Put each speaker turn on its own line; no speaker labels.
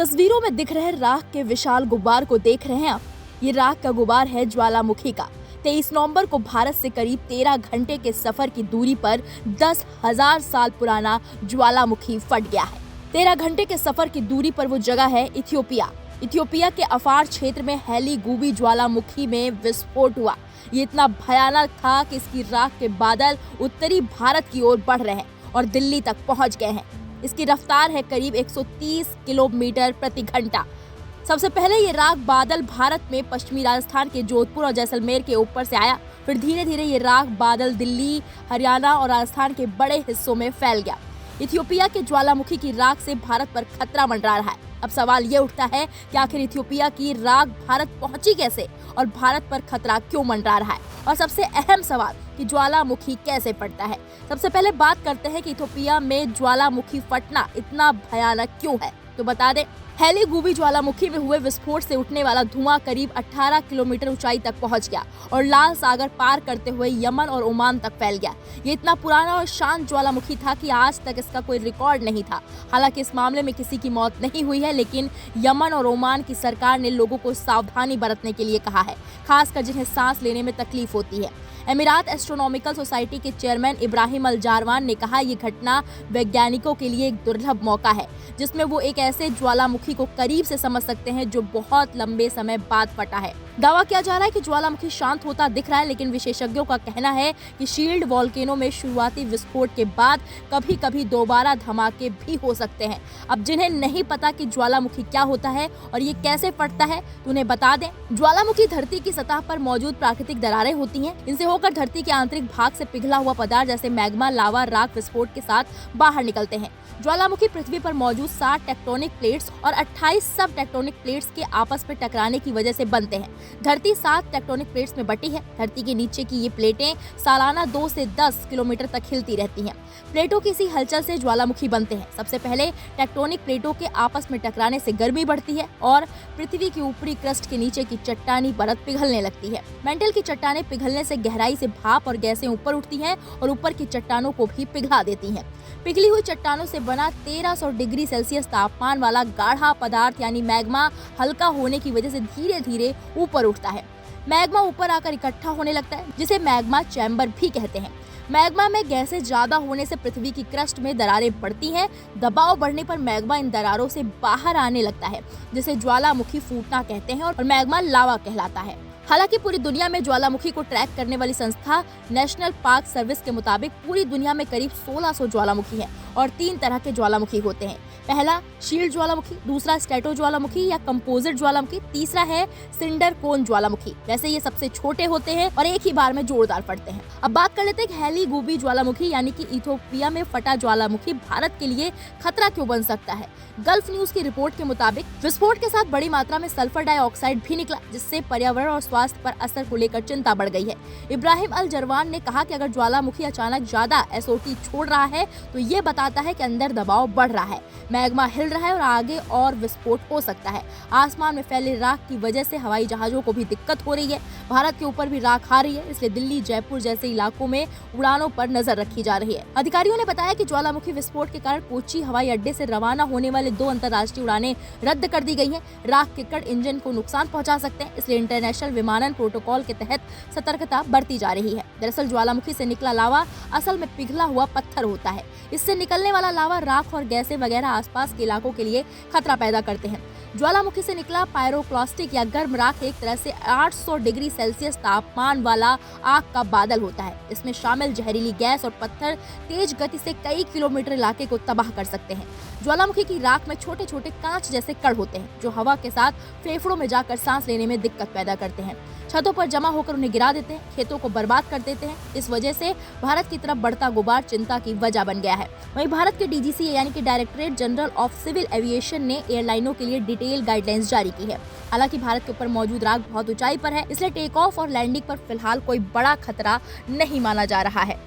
तस्वीरों में दिख रहे राख के विशाल गुब्बार को देख रहे हैं आप। ये राख का गुब्बार है ज्वालामुखी का। 23 नवंबर को भारत से करीब 13 घंटे के सफर की दूरी पर 10,000 साल पुराना ज्वालामुखी फट गया है। 13 घंटे के सफर की दूरी पर वो जगह है इथियोपिया। इथियोपिया के अफार क्षेत्र में हेली गुबी ज्वालामुखी में विस्फोट हुआ। ये इतना भयानक था कि इसकी राख के बादल उत्तरी भारत की ओर बढ़ रहे हैं और दिल्ली तक पहुंच गए हैं। इसकी रफ्तार है करीब 130 किलोमीटर प्रति घंटा। सबसे पहले ये राख बादल भारत में पश्चिमी राजस्थान के जोधपुर और जैसलमेर के ऊपर से आया। फिर धीरे धीरे ये राख बादल दिल्ली, हरियाणा और राजस्थान के बड़े हिस्सों में फैल गया। इथियोपिया के ज्वालामुखी की राख से भारत पर खतरा मंडरा रहा है। अब सवाल ये उठता है कि आखिर इथियोपिया की राख भारत पहुंची कैसे और भारत पर खतरा क्यों मंडरा रहा है, और सबसे अहम सवाल कि ज्वालामुखी कैसे फटता है। सबसे पहले बात करते हैं कि इथियोपिया में ज्वालामुखी फटना इतना भयानक क्यों है। तो बता दें, हेली गुबी ज्वालामुखी में हुए विस्फोट से उठने वाला धुआं करीब 18 किलोमीटर ऊंचाई तक पहुंच गया और लाल सागर पार करते हुए यमन और ओमान तक फैल गया। ये इतना पुराना और शांत ज्वालामुखी था कि आज तक इसका कोई रिकॉर्ड नहीं था। हालांकि इस मामले में किसी की मौत नहीं हुई है, लेकिन यमन और ओमान की सरकार ने लोगों को सावधानी बरतने के लिए कहा है, खासकर जिन्हें सांस लेने में तकलीफ होती है। एमिरात एस्ट्रोनॉमिकल सोसाइटी के चेयरमैन इब्राहिम अल जारवान ने कहा, ये घटना वैज्ञानिकों के लिए एक दुर्लभ मौका है जिसमें वो एक ऐसे ज्वालामुखी को करीब से समझ सकते हैं जो बहुत लंबे समय बाद फटा है। दावा किया जा रहा है कि ज्वालामुखी शांत होता दिख रहा है, लेकिन विशेषज्ञों का कहना है कि शील्ड वॉल्केनो में शुरुआती विस्फोट के बाद कभी कभी दोबारा धमाके भी हो सकते हैं। अब जिन्हें नहीं पता कि ज्वालामुखी क्या होता है और ये कैसे फटता है, तो उन्हें बता दें, ज्वालामुखी धरती की सतह पर मौजूद प्राकृतिक दरारें होती हैं। इनसे होकर धरती के आंतरिक भाग से पिघला हुआ पदार्थ जैसे मैग्मा, लावा, राख विस्फोट के साथ बाहर निकलते हैं। ज्वालामुखी पृथ्वी पर मौजूद 60 टेक्टोनिक प्लेट्स और 28 सब टेक्टोनिक प्लेट्स के आपस में टकराने की वजह से बनते हैं। धरती 7 टेक्टोनिक प्लेट्स में बटी है। धरती के नीचे की ये प्लेटें सालाना 2 से 10 किलोमीटर तक हिलती रहती हैं। प्लेटों की इसी हलचल से ज्वालामुखी बनते हैं। सबसे पहले टेक्टोनिक प्लेटों के आपस में टकराने से गर्मी बढ़ती है और पृथ्वी की ऊपरी क्रस्ट के नीचे की चट्टानी परत पिघलने लगती है। मेंटल की चट्टानें पिघलने से गहराई से भाप और गैसें ऊपर उठती हैं और ऊपर की चट्टानों को भी पिघला देती हैं। पिघली हुई चट्टानों से बना 1300 डिग्री सेल्सियस तापमान वाला गाढ़ा पदार्थ यानी मैग्मा हल्का होने की वजह से धीरे धीरे ऊपर उठता है। मैग्मा ऊपर आकर इकट्ठा होने लगता है, जिसे मैग्मा चैम्बर भी कहते हैं। मैग्मा में गैसें ज्यादा होने से पृथ्वी की क्रस्ट में दरारें पड़ती हैं। दबाव बढ़ने पर मैग्मा इन दरारों से बाहर आने लगता है, जिसे ज्वालामुखी फूटना कहते हैं और मैग्मा लावा कहलाता है। हालांकि पूरी दुनिया में ज्वालामुखी को ट्रैक करने वाली संस्था नेशनल पार्क सर्विस के मुताबिक पूरी दुनिया में करीब 1600 ज्वालामुखी हैं और 3 तरह के ज्वालामुखी होते हैं। पहला शील्ड ज्वालामुखी, दूसरा स्ट्रेटो ज्वालामुखी या कंपोजिट ज्वालामुखी, तीसरा है सिंडर कोन ज्वालामुखी। वैसे ये सबसे छोटे होते हैं और एक ही बार में जोरदार फटते हैं। अब बात कर लेते हैं हेली गुबी ज्वालामुखी यानी कि इथियोपिया में फटा ज्वालामुखी भारत के लिए खतरा क्यों बन सकता है। गल्फ न्यूज की रिपोर्ट के मुताबिक विस्फोट के साथ बड़ी मात्रा में सल्फर डाइऑक्साइड भी निकला, जिससे पर्यावरण और स्वास्थ्य पर असर को लेकर चिंता बढ़ गई है। इब्राहिम अल जरवान ने कहा कि अगर ज्वालामुखी अचानक ज्यादा एसओटी छोड़ रहा है तो ये बताता है कि अंदर दबाव बढ़ रहा है, मैग्मा हिल रहा है और आगे और विस्फोट हो सकता है। आसमान में फैले राख की वजह से हवाई जहाजों को भी दिक्कत हो रही है। भारत के ऊपर भी राख आ रही है, इसलिए दिल्ली, जयपुर जैसे इलाकों में उड़ानों पर नजर रखी जा रही है। अधिकारियों ने बताया कि ज्वालामुखी विस्फोट के कारण कोच्चि हवाई अड्डे से रवाना होने वाले 2 अंतर्राष्ट्रीय उड़ानें रद्द कर दी गई हैं। राख के कण इंजन को नुकसान पहुंचा सकते हैं, इसलिए इंटरनेशनल विमानन प्रोटोकॉल के तहत सतर्कता बरती जा रही है। दरअसल ज्वालामुखी से निकला लावा असल में पिघला हुआ पत्थर होता है। इससे निकलने वाला लावा राख और गैसें वगैरह आसपास के इलाकों के लिए खतरा पैदा करते हैं। ज्वालामुखी से निकला पायरोक्लास्टिक या गर्म राख एक तरह से 800 डिग्री सेल्सियस तापमान वाला आग का बादल होता है। इसमें शामिल जहरीली गैस और पत्थर तेज गति से कई किलोमीटर इलाके को तबाह कर सकते हैं। ज्वालामुखी की राख में छोटे छोटे कांच जैसे कण होते हैं, जो हवा के साथ फेफड़ों में जाकर सांस लेने में दिक्कत पैदा करते हैं। छतों पर जमा होकर उन्हें गिरा देते हैं, खेतों को बर्बाद कर देते हैं। इस वजह से भारत की तरफ बढ़ता गुबार चिंता की वजह बन गया है। वहीं भारत के डीजीसीए यानी कि directorate general of civil aviation ने एयरलाइनों के लिए डिटेल गाइडलाइंस जारी की है। हालांकि भारत के ऊपर मौजूद राख बहुत ऊंचाई पर है, इसलिए टेक ऑफ और लैंडिंग पर फिलहाल कोई बड़ा खतरा नहीं माना जा रहा है।